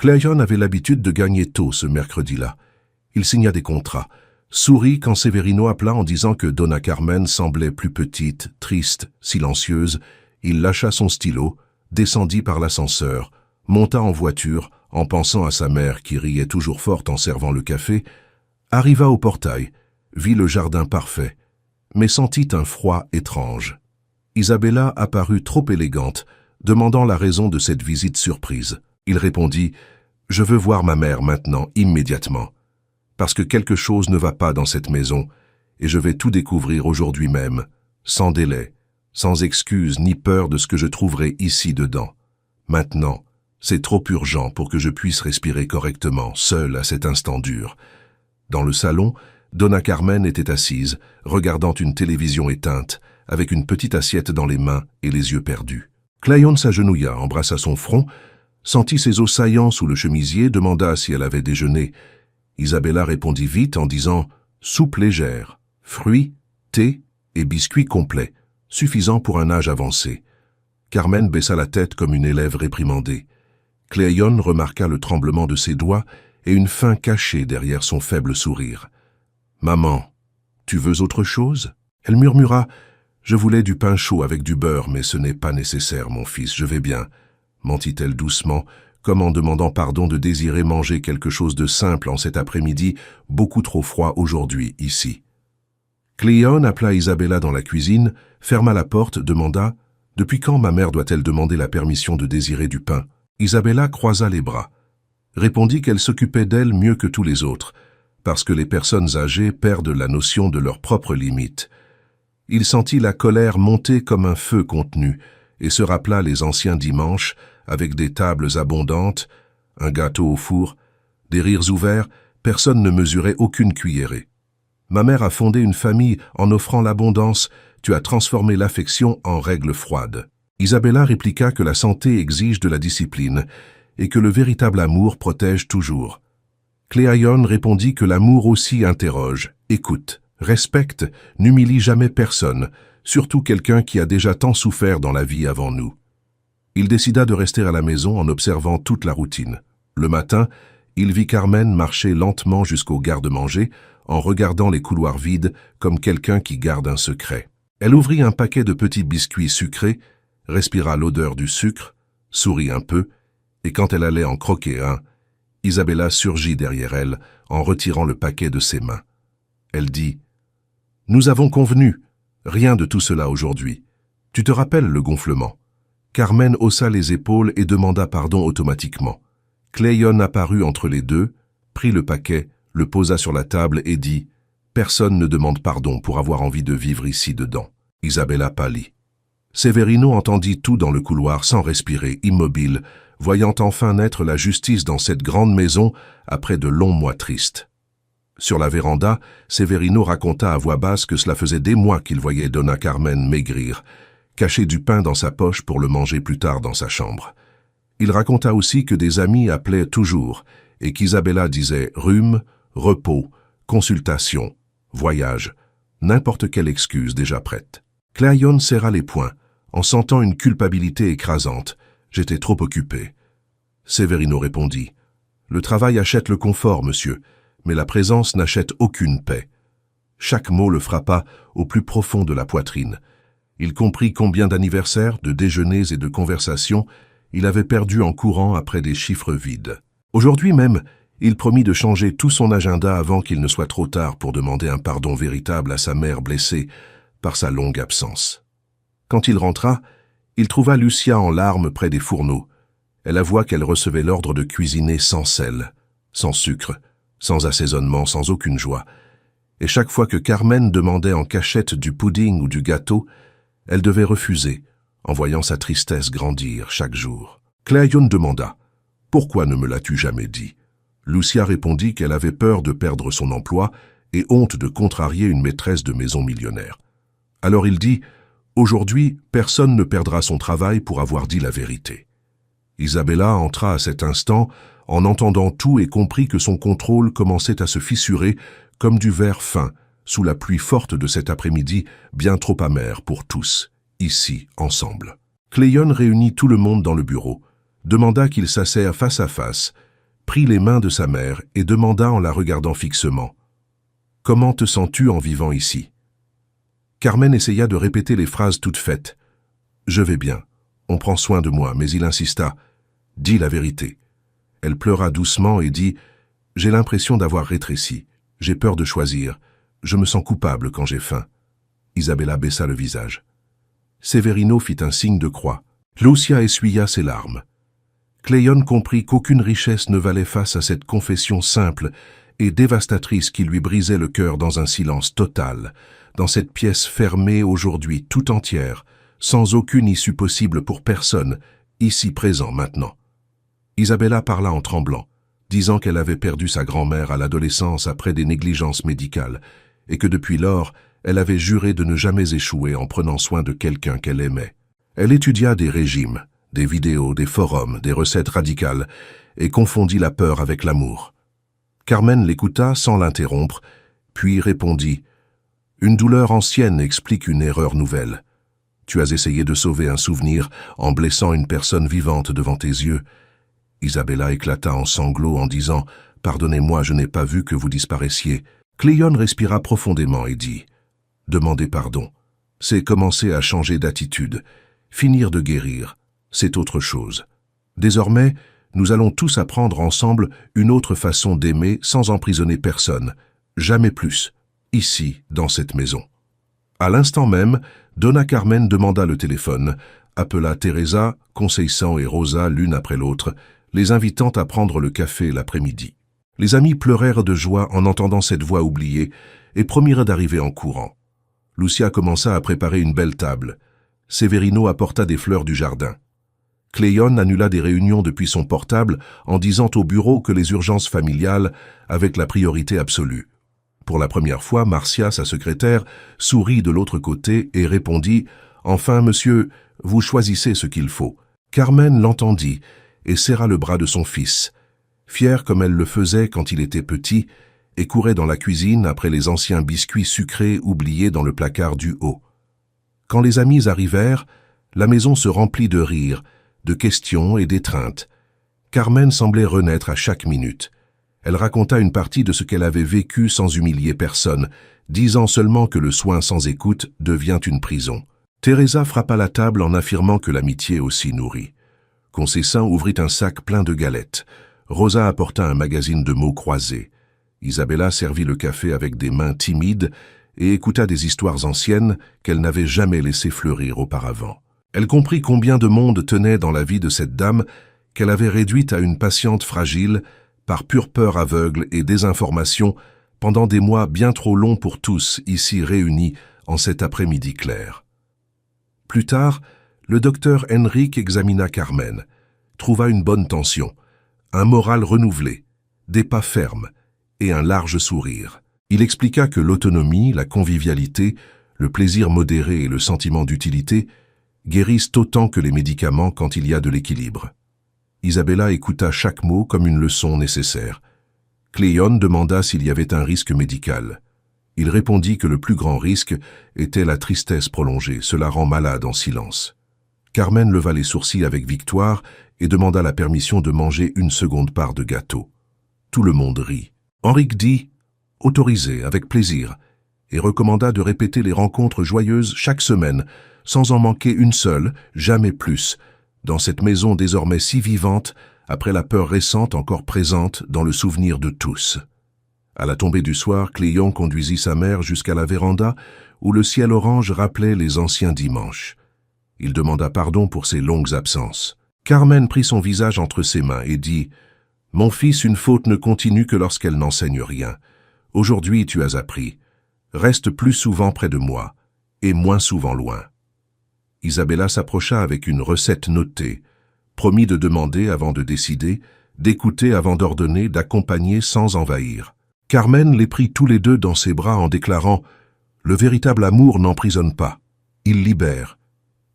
Cléon avait l'habitude de gagner tôt ce mercredi-là. Il signa des contrats, sourit quand Severino appela en disant que Donna Carmen semblait plus petite, triste, silencieuse. Il lâcha son stylo, descendit par l'ascenseur, monta en voiture en pensant à sa mère qui riait toujours forte en servant le café, arriva au portail, vit le jardin parfait, mais sentit un froid étrange. Isabella apparut trop élégante, demandant la raison de cette visite surprise. Il répondit « Je veux voir ma mère maintenant, immédiatement, parce que quelque chose ne va pas dans cette maison, et je vais tout découvrir aujourd'hui même, sans délai, sans excuse ni peur de ce que je trouverai ici dedans. Maintenant, c'est trop urgent pour que je puisse respirer correctement, seul à cet instant dur. » Dans le salon, Donna Carmen était assise, regardant une télévision éteinte, avec une petite assiette dans les mains et les yeux perdus. Cléon s'agenouilla, embrassa son front, sentit ses os saillants sous le chemisier, demanda si elle avait déjeuné. Isabella répondit vite en disant « soupe légère, fruits, thé et biscuits complets, suffisant pour un âge avancé. » Carmen baissa la tête comme une élève réprimandée. Cléon remarqua le tremblement de ses doigts et une faim cachée derrière son faible sourire. « Maman, tu veux autre chose ?» Elle murmura « Je voulais du pain chaud avec du beurre, mais ce n'est pas nécessaire, mon fils, je vais bien. » mentit-elle doucement, comme en demandant pardon de désirer manger quelque chose de simple en cet après-midi, beaucoup trop froid aujourd'hui, ici. Cléon appela Isabella dans la cuisine, ferma la porte, demanda « Depuis quand ma mère doit-elle demander la permission de désirer du pain ?» Isabella croisa les bras, répondit qu'elle s'occupait d'elle mieux que tous les autres, parce que les personnes âgées perdent la notion de leurs propres limites. Il sentit la colère monter comme un feu contenu et se rappela les anciens dimanches avec des tables abondantes, un gâteau au four, des rires ouverts, personne ne mesurait aucune cuillerée. Ma mère a fondé une famille en offrant l'abondance, tu as transformé l'affection en règle froide. Isabella répliqua que la santé exige de la discipline et que le véritable amour protège toujours. Cléon répondit que l'amour aussi interroge, écoute, respecte, n'humilie jamais personne, surtout quelqu'un qui a déjà tant souffert dans la vie avant nous. Il décida de rester à la maison en observant toute la routine. Le matin, il vit Carmen marcher lentement jusqu'au garde-manger en regardant les couloirs vides comme quelqu'un qui garde un secret. Elle ouvrit un paquet de petits biscuits sucrés, respira l'odeur du sucre, sourit un peu, et quand elle allait en croquer un, Isabella surgit derrière elle en retirant le paquet de ses mains. Elle dit « Nous avons convenu, rien de tout cela aujourd'hui. Tu te rappelles le gonflement ?» Carmen haussa les épaules et demanda pardon automatiquement. Cléon apparut entre les deux, prit le paquet, le posa sur la table et dit « Personne ne demande pardon pour avoir envie de vivre ici dedans. » Isabella pâlit. Severino entendit tout dans le couloir sans respirer, immobile, voyant enfin naître la justice dans cette grande maison après de longs mois tristes. Sur la véranda, Severino raconta à voix basse que cela faisait des mois qu'il voyait Donna Carmen maigrir, cacher du pain dans sa poche pour le manger plus tard dans sa chambre. Il raconta aussi que des amis appelaient toujours et qu'Isabella disait rhume, repos, consultation, voyage, n'importe quelle excuse déjà prête. Cléon serra les poings, en sentant une culpabilité écrasante. J'étais trop occupé. Severino répondit. Le travail achète le confort, monsieur, mais la présence n'achète aucune paix. Chaque mot le frappa au plus profond de la poitrine. Il comprit combien d'anniversaires, de déjeuners et de conversations il avait perdu en courant après des chiffres vides. Aujourd'hui même, il promit de changer tout son agenda avant qu'il ne soit trop tard pour demander un pardon véritable à sa mère blessée par sa longue absence. Quand il rentra, il trouva Lucia en larmes près des fourneaux. Elle avoua qu'elle recevait l'ordre de cuisiner sans sel, sans sucre, sans assaisonnement, sans aucune joie. Et chaque fois que Carmen demandait en cachette du pudding ou du gâteau, elle devait refuser, en voyant sa tristesse grandir chaque jour. Cléon demanda « Pourquoi ne me l'as-tu jamais dit ?» Lucia répondit qu'elle avait peur de perdre son emploi et honte de contrarier une maîtresse de maison millionnaire. Alors il dit « Aujourd'hui, personne ne perdra son travail pour avoir dit la vérité. » Isabella entra à cet instant en entendant tout et comprit que son contrôle commençait à se fissurer comme du verre fin sous la pluie forte de cet après-midi bien trop amère pour tous, ici, ensemble. Cléon réunit tout le monde dans le bureau, demanda qu'ils s'assèrent face à face, prit les mains de sa mère et demanda en la regardant fixement. « Comment te sens-tu en vivant ici ?» Carmen essaya de répéter les phrases toutes faites. « Je vais bien. On prend soin de moi. » Mais il insista. « Dis la vérité. » Elle pleura doucement et dit « J'ai l'impression d'avoir rétréci. J'ai peur de choisir. Je me sens coupable quand j'ai faim. » Isabella baissa le visage. Severino fit un signe de croix. Lucia essuya ses larmes. Cléon comprit qu'aucune richesse ne valait face à cette confession simple et dévastatrice qui lui brisait le cœur dans un silence total, dans cette pièce fermée aujourd'hui tout entière, sans aucune issue possible pour personne, ici présent maintenant. Isabella parla en tremblant, disant qu'elle avait perdu sa grand-mère à l'adolescence après des négligences médicales, et que depuis lors, elle avait juré de ne jamais échouer en prenant soin de quelqu'un qu'elle aimait. Elle étudia des régimes, des vidéos, des forums, des recettes radicales, et confondit la peur avec l'amour. Carmen l'écouta sans l'interrompre, puis répondit « Une douleur ancienne explique une erreur nouvelle. Tu as essayé de sauver un souvenir en blessant une personne vivante devant tes yeux. » Isabella éclata en sanglots en disant « Pardonnez-moi, je n'ai pas vu que vous disparaissiez. » Cléon respira profondément et dit « Demandez pardon. C'est commencer à changer d'attitude. Finir de guérir, c'est autre chose. Désormais, nous allons tous apprendre ensemble une autre façon d'aimer sans emprisonner personne. Jamais plus, ici, dans cette maison. » À l'instant même, Donna Carmen demanda le téléphone, appela Teresa, Conceição et Rosa l'une après l'autre, les invitant à prendre le café l'après-midi. Les amis pleurèrent de joie en entendant cette voix oubliée et promirent d'arriver en courant. Lucia commença à préparer une belle table. Severino apporta des fleurs du jardin. Cléon annula des réunions depuis son portable en disant au bureau que les urgences familiales avaient la priorité absolue. Pour la première fois, Marcia, sa secrétaire, sourit de l'autre côté et répondit « Enfin, monsieur, vous choisissez ce qu'il faut. » Carmen l'entendit et serra le bras de son fils, fière comme elle le faisait quand il était petit, et courait dans la cuisine après les anciens biscuits sucrés oubliés dans le placard du haut. Quand les amis arrivèrent, la maison se remplit de rires, de questions et d'étreintes. Carmen semblait renaître à chaque minute. Elle raconta une partie de ce qu'elle avait vécu sans humilier personne, disant seulement que le soin sans écoute devient une prison. Teresa frappa la table en affirmant que l'amitié aussi nourrit. Conceição ouvrit un sac plein de galettes. Rosa apporta un magazine de mots croisés. Isabella servit le café avec des mains timides et écouta des histoires anciennes qu'elle n'avait jamais laissé fleurir auparavant. Elle comprit combien de monde tenait dans la vie de cette dame qu'elle avait réduite à une patiente fragile par pure peur aveugle et désinformation pendant des mois bien trop longs pour tous ici réunis en cet après-midi clair. Plus tard, le docteur Henrique examina Carmen, trouva une bonne tension, un moral renouvelé, des pas fermes et un large sourire. Il expliqua que l'autonomie, la convivialité, le plaisir modéré et le sentiment d'utilité guérissent autant que les médicaments quand il y a de l'équilibre. Isabella écouta chaque mot comme une leçon nécessaire. Cléon demanda s'il y avait un risque médical. Il répondit que le plus grand risque était la tristesse prolongée, cela rend malade en silence. Carmen leva les sourcils avec victoire et demanda la permission de manger une seconde part de gâteau. Tout le monde rit. Henrique dit « Autorisé, avec plaisir », et recommanda de répéter les rencontres joyeuses chaque semaine, sans en manquer une seule, jamais plus, dans cette maison désormais si vivante, après la peur récente encore présente dans le souvenir de tous. À la tombée du soir, Cléon conduisit sa mère jusqu'à la véranda, où le ciel orange rappelait les anciens dimanches. Il demanda pardon pour ses longues absences. Carmen prit son visage entre ses mains et dit « Mon fils, une faute ne continue que lorsqu'elle n'enseigne rien. Aujourd'hui, tu as appris. Reste plus souvent près de moi, et moins souvent loin. » Isabella s'approcha avec une recette notée, promit de demander avant de décider, d'écouter avant d'ordonner, d'accompagner sans envahir. Carmen les prit tous les deux dans ses bras en déclarant « Le véritable amour n'emprisonne pas, il libère.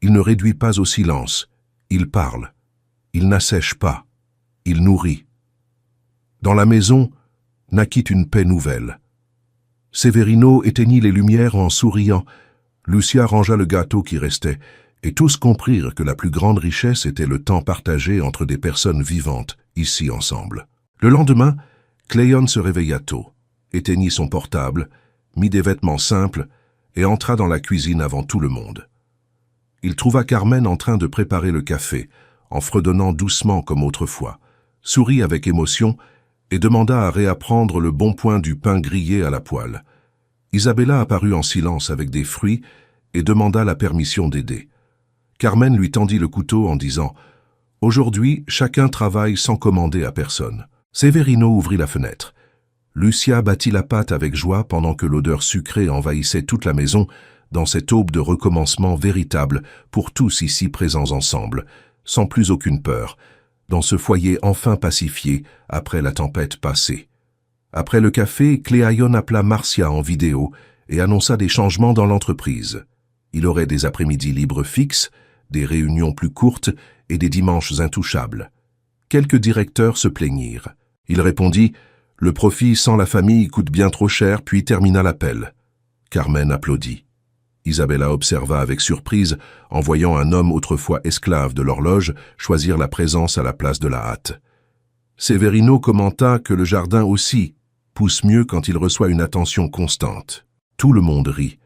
Il ne réduit pas au silence, il parle. Il n'assèche pas, il nourrit. » Dans la maison naquit une paix nouvelle. Severino éteignit les lumières en souriant. Lucia rangea le gâteau qui restait, et tous comprirent que la plus grande richesse était le temps partagé entre des personnes vivantes, ici ensemble. Le lendemain, Cléon se réveilla tôt, éteignit son portable, mit des vêtements simples et entra dans la cuisine avant tout le monde. Il trouva Carmen en train de préparer le café, en fredonnant doucement comme autrefois, sourit avec émotion et demanda à réapprendre le bon point du pain grillé à la poêle. Isabella apparut en silence avec des fruits et demanda la permission d'aider. Carmen lui tendit le couteau en disant « Aujourd'hui, chacun travaille sans commander à personne. » Severino ouvrit la fenêtre. Lucia battit la pâte avec joie pendant que l'odeur sucrée envahissait toute la maison dans cette aube de recommencement véritable pour tous ici présents ensemble, sans plus aucune peur, dans ce foyer enfin pacifié après la tempête passée. Après le café, Cléaïon appela Marcia en vidéo et annonça des changements dans l'entreprise. Il aurait des après-midi libres fixes, des réunions plus courtes et des dimanches intouchables. Quelques directeurs se plaignirent. Il répondit « Le profit sans la famille coûte bien trop cher » puis termina l'appel. Carmen applaudit. Isabella observa avec surprise en voyant un homme autrefois esclave de l'horloge choisir la présence à la place de la hâte. Severino commenta que le jardin aussi pousse mieux quand il reçoit une attention constante. Tout le monde rit,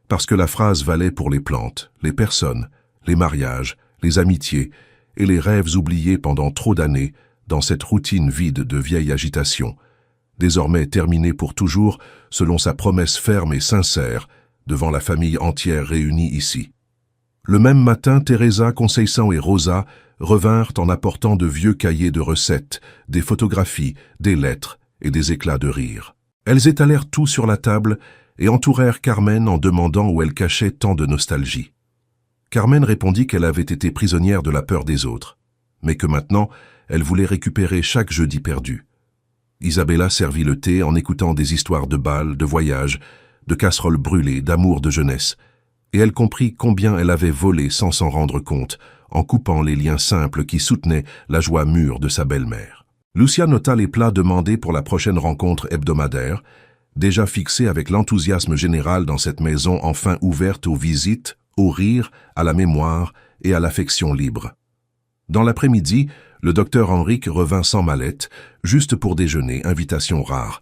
parce que la phrase valait pour les plantes, les personnes, les mariages, les amitiés et les rêves oubliés pendant trop d'années dans cette routine vide de vieille agitation, désormais terminée pour toujours selon sa promesse ferme et sincère devant la famille entière réunie ici. Le même matin, Teresa, Conceição et Rosa revinrent en apportant de vieux cahiers de recettes, des photographies, des lettres et des éclats de rire. Elles étalèrent tout sur la table et entourèrent Carmen en demandant où elle cachait tant de nostalgie. Carmen répondit qu'elle avait été prisonnière de la peur des autres, mais que maintenant, elle voulait récupérer chaque jeudi perdu. Isabella servit le thé en écoutant des histoires de bals, de voyages, de casseroles brûlées, d'amour de jeunesse, et elle comprit combien elle avait volé sans s'en rendre compte, en coupant les liens simples qui soutenaient la joie mûre de sa belle-mère. Lucia nota les plats demandés pour la prochaine rencontre hebdomadaire, déjà fixée avec l'enthousiasme général dans cette maison enfin ouverte aux visites, aux rires, à la mémoire et à l'affection libre. Dans l'après-midi, le docteur Henrique revint sans mallette, juste pour déjeuner, invitation rare.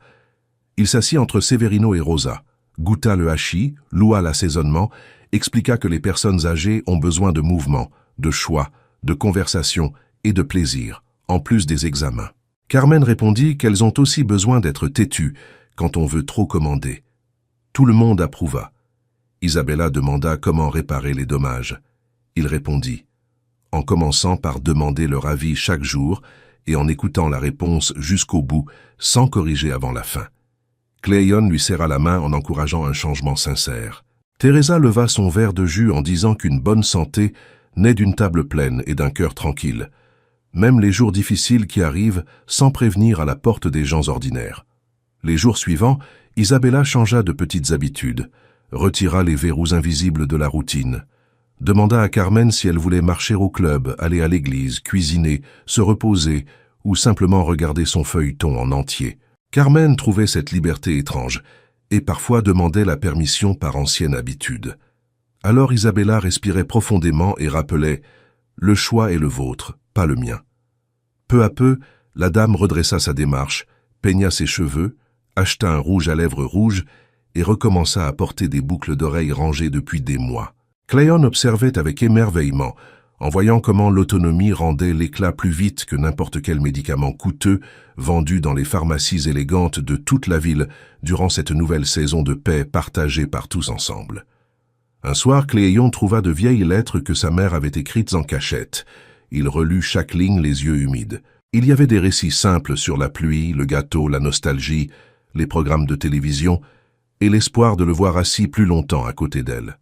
Il s'assit entre Severino et Rosa, goûta le hachis, loua l'assaisonnement, expliqua que les personnes âgées ont besoin de mouvement, de choix, de conversation et de plaisir, en plus des examens. Carmen répondit qu'elles ont aussi besoin d'être têtues quand on veut trop commander. Tout le monde approuva. Isabella demanda comment réparer les dommages. Il répondit, en commençant par demander leur avis chaque jour et en écoutant la réponse jusqu'au bout, sans corriger avant la fin. Cléon lui serra la main en encourageant un changement sincère. Teresa leva son verre de jus en disant qu'une bonne santé naît d'une table pleine et d'un cœur tranquille, même les jours difficiles qui arrivent sans prévenir à la porte des gens ordinaires. Les jours suivants, Isabella changea de petites habitudes, retira les verrous invisibles de la routine, demanda à Carmen si elle voulait marcher au club, aller à l'église, cuisiner, se reposer ou simplement regarder son feuilleton en entier. Carmen trouvait cette liberté étrange et parfois demandait la permission par ancienne habitude. Alors Isabella respirait profondément et rappelait « Le choix est le vôtre, pas le mien ». Peu à peu, la dame redressa sa démarche, peigna ses cheveux, acheta un rouge à lèvres rouge et recommença à porter des boucles d'oreilles rangées depuis des mois. Cléon observait avec émerveillement, en voyant comment l'autonomie rendait l'éclat plus vite que n'importe quel médicament coûteux vendu dans les pharmacies élégantes de toute la ville durant cette nouvelle saison de paix partagée par tous ensemble. Un soir, Cléon trouva de vieilles lettres que sa mère avait écrites en cachette. Il relut chaque ligne les yeux humides. Il y avait des récits simples sur la pluie, le gâteau, la nostalgie, les programmes de télévision et l'espoir de le voir assis plus longtemps à côté d'elle.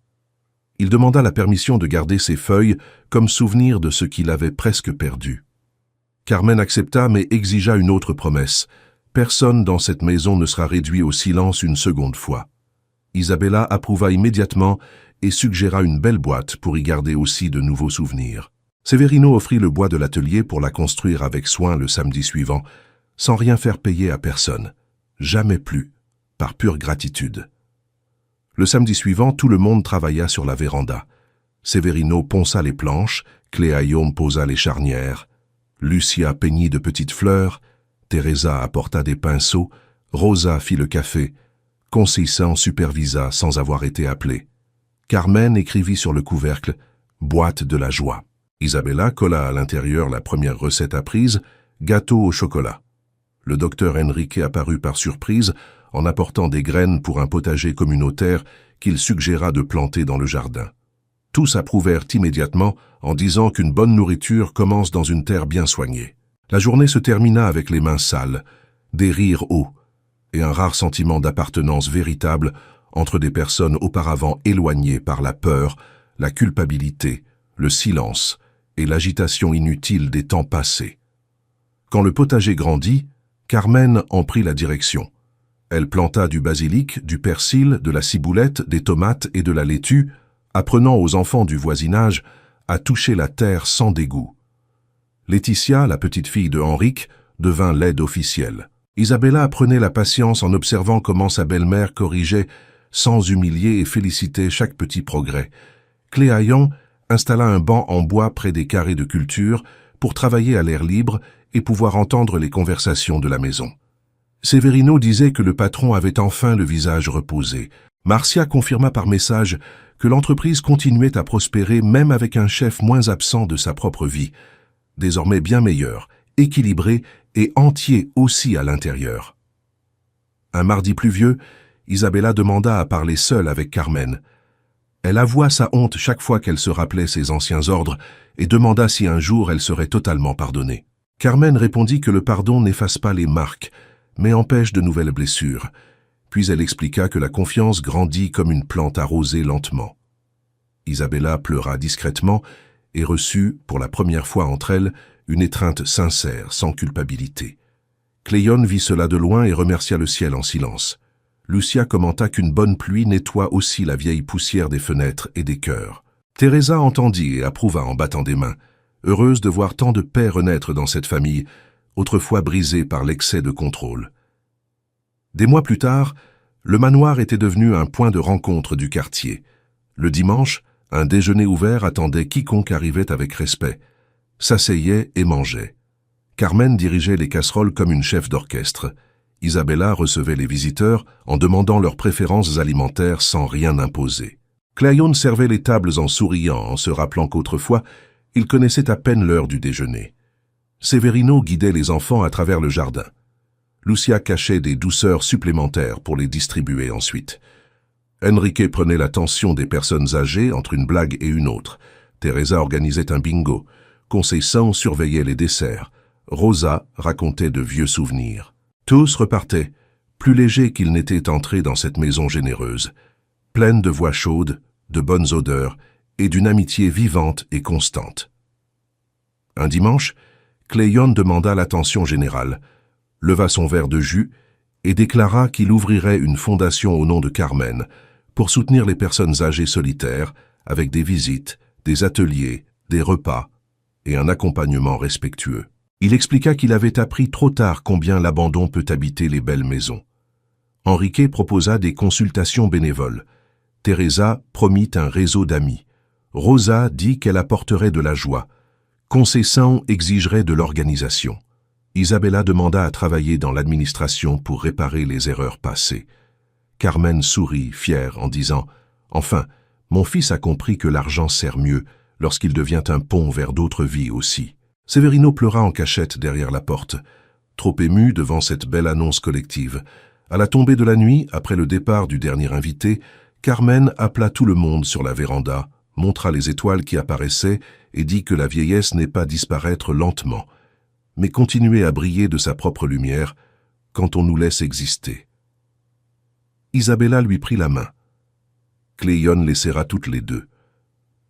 Il demanda la permission de garder ces feuilles comme souvenir de ce qu'il avait presque perdu. Carmen accepta mais exigea une autre promesse. Personne dans cette maison ne sera réduit au silence une seconde fois. Isabella approuva immédiatement et suggéra une belle boîte pour y garder aussi de nouveaux souvenirs. Severino offrit le bois de l'atelier pour la construire avec soin le samedi suivant, sans rien faire payer à personne. Jamais plus, par pure gratitude. Le samedi suivant, tout le monde travailla sur la véranda. Severino ponça les planches, Cléaïon posa les charnières, Lucia peignit de petites fleurs, Teresa apporta des pinceaux, Rosa fit le café, Conceição supervisa sans avoir été appelé. Carmen écrivit sur le couvercle « Boîte de la joie ». Isabella colla à l'intérieur la première recette apprise, gâteau au chocolat. Le docteur Enrique apparut par surprise en apportant des graines pour un potager communautaire qu'il suggéra de planter dans le jardin. Tous approuvèrent immédiatement en disant qu'une bonne nourriture commence dans une terre bien soignée. La journée se termina avec les mains sales, des rires hauts et un rare sentiment d'appartenance véritable entre des personnes auparavant éloignées par la peur, la culpabilité, le silence et l'agitation inutile des temps passés. Quand le potager grandit, Carmen en prit la direction. Elle planta du basilic, du persil, de la ciboulette, des tomates et de la laitue, apprenant aux enfants du voisinage à toucher la terre sans dégoût. Laetitia, la petite fille de Henrique, devint l'aide officielle. Isabella apprenait la patience en observant comment sa belle-mère corrigeait, sans humilier et féliciter chaque petit progrès. Cléaillon installa un banc en bois près des carrés de culture pour travailler à l'air libre et pouvoir entendre les conversations de la maison. Severino disait que le patron avait enfin le visage reposé. Marcia confirma par message que l'entreprise continuait à prospérer même avec un chef moins absent de sa propre vie, désormais bien meilleur, équilibré et entier aussi à l'intérieur. Un mardi pluvieux, Isabella demanda à parler seule avec Carmen. Elle avoua sa honte chaque fois qu'elle se rappelait ses anciens ordres et demanda si un jour elle serait totalement pardonnée. Carmen répondit que le pardon n'efface pas les marques, mais empêche de nouvelles blessures. Puis elle expliqua que la confiance grandit comme une plante arrosée lentement. Isabella pleura discrètement et reçut, pour la première fois entre elles, une étreinte sincère, sans culpabilité. Cléone vit cela de loin et remercia le ciel en silence. Lucia commenta qu'une bonne pluie nettoie aussi la vieille poussière des fenêtres et des cœurs. Teresa entendit et approuva en battant des mains, heureuse de voir tant de paix renaître dans cette famille, autrefois brisée par l'excès de contrôle. Des mois plus tard, le manoir était devenu un point de rencontre du quartier. Le dimanche, un déjeuner ouvert attendait quiconque arrivait avec respect, s'asseyait et mangeait. Carmen dirigeait les casseroles comme une chef d'orchestre. Isabella recevait les visiteurs en demandant leurs préférences alimentaires sans rien imposer. Cléaillon servait les tables en souriant, en se rappelant qu'autrefois, il connaissait à peine l'heure du déjeuner. Severino guidait les enfants à travers le jardin. Lucia cachait des douceurs supplémentaires pour les distribuer ensuite. Enrique prenait la tension des personnes âgées entre une blague et une autre. Teresa organisait un bingo. Conceição surveillait les desserts. Rosa racontait de vieux souvenirs. Tous repartaient, plus légers qu'ils n'étaient entrés dans cette maison généreuse, pleine de voix chaudes, de bonnes odeurs et d'une amitié vivante et constante. Un dimanche, Cléon demanda l'attention générale, leva son verre de jus et déclara qu'il ouvrirait une fondation au nom de Carmen pour soutenir les personnes âgées solitaires avec des visites, des ateliers, des repas et un accompagnement respectueux. Il expliqua qu'il avait appris trop tard combien l'abandon peut habiter les belles maisons. Enrique proposa des consultations bénévoles. Teresa promit un réseau d'amis. Rosa dit qu'elle apporterait de la joie. Conceição exigerait de l'organisation. Isabella demanda à travailler dans l'administration pour réparer les erreurs passées. Carmen sourit, fière, en disant « Enfin, mon fils a compris que l'argent sert mieux lorsqu'il devient un pont vers d'autres vies aussi. » Severino pleura en cachette derrière la porte, trop ému devant cette belle annonce collective. À la tombée de la nuit, après le départ du dernier invité, Carmen appela tout le monde sur la véranda, montra les étoiles qui apparaissaient et dit que la vieillesse n'est pas disparaître lentement, mais continuer à briller de sa propre lumière quand on nous laisse exister. Isabella lui prit la main. Cléon les serra toutes les deux.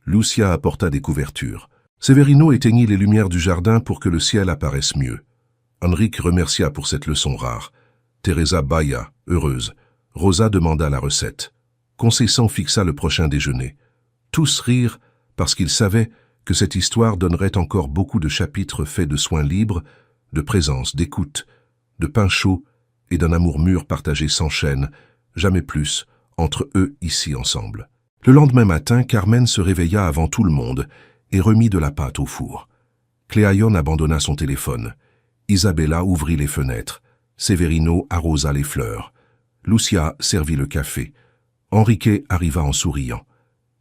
Lucia apporta des couvertures. Severino éteignit les lumières du jardin pour que le ciel apparaisse mieux. Enrique remercia pour cette leçon rare. Teresa bâilla, heureuse. Rosa demanda la recette. Conceição fixa le prochain déjeuner. Tous rirent parce qu'ils savaient que cette histoire donnerait encore beaucoup de chapitres faits de soins libres, de présence, d'écoute, de pain chaud et d'un amour mûr partagé sans chaîne, jamais plus, entre eux ici ensemble. Le lendemain matin, Carmen se réveilla avant tout le monde et remit de la pâte au four. Cléaillon abandonna son téléphone. Isabella ouvrit les fenêtres. Severino arrosa les fleurs. Lucia servit le café. Enrique arriva en souriant.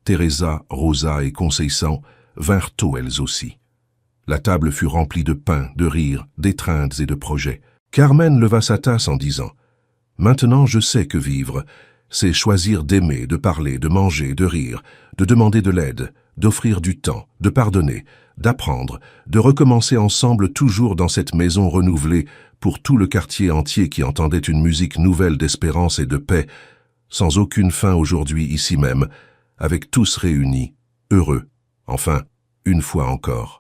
Teresa, Rosa et Conceição vinrent tôt elles aussi. La table fut remplie de pain, de rires, d'étreintes et de projets. Carmen leva sa tasse en disant « Maintenant je sais que vivre, c'est choisir d'aimer, de parler, de manger, de rire, de demander de l'aide, d'offrir du temps, de pardonner, d'apprendre, de recommencer ensemble toujours dans cette maison renouvelée pour tout le quartier entier qui entendait une musique nouvelle d'espérance et de paix, sans aucune fin aujourd'hui ici même, avec tous réunis, heureux, enfin, une fois encore. »